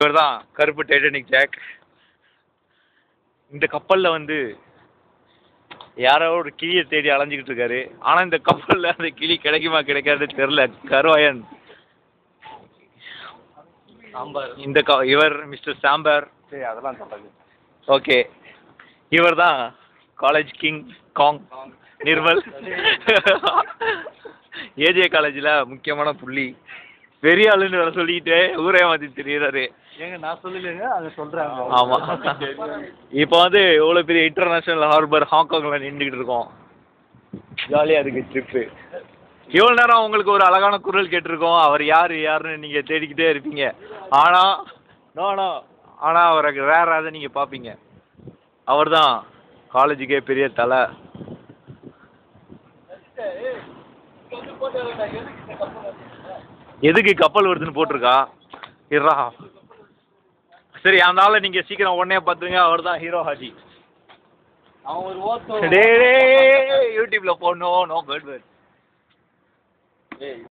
இவர் தான் கருப்பு டைட்டானிக் ஜாக். இந்த கப்பலில் வந்து யாரோ ஒரு கிளியை தேடி அலைஞ்சிக்கிட்டு இருக்காரு. ஆனால் இந்த கப்பலில் அந்த கிளி கிடைக்குமா கிடைக்காது தெரில. கருவாயன் இந்த இவர் மிஸ்டர் சாம்பர். அதெல்லாம் சொல்லுங்க. ஓகே, இவர் தான் college King Kong Nirmal. AJ காலேஜில் முக்கியமான புள்ளி. பெரிய ஆளுன்னு வர சொல்லிக்கிட்டு ஊரே மாற்றி தெரியுறாரு. ஏங்க நான் சொல்லலைங்க, அதை சொல்கிறாங்க. ஆமாம், இப்போ வந்து எவ்வளோ பெரிய இன்டர்நேஷ்னல் ஹார்பர் ஹாங்காங்கில் நின்றுக்கிட்டு இருக்கோம். ஜாலியாக இருக்குது ட்ரிப்பு. இவ்வளோ நேரம் உங்களுக்கு ஒரு அழகான குரல் கேட்டிருக்கோம். அவர் யாருன்னு நீங்கள் தேடிக்கிட்டே இருப்பீங்க. ஆனால் அவரை ரேராக நீங்கள் பார்ப்பீங்க. அவர் தான் காலேஜுக்கே பெரிய தலை. எதுக்கு கப்பல் வருதுன்னு போட்டிருக்கா இருறா. சரி, அந்த ஆளை நீங்கள் சீக்கிரம் உடனே பார்த்துங்க. அவர் தான் ஹீரோ ஹாஜி. அவன் ஒரு ஓட்டோ டே யூடியூப்ல போடணும். No bad.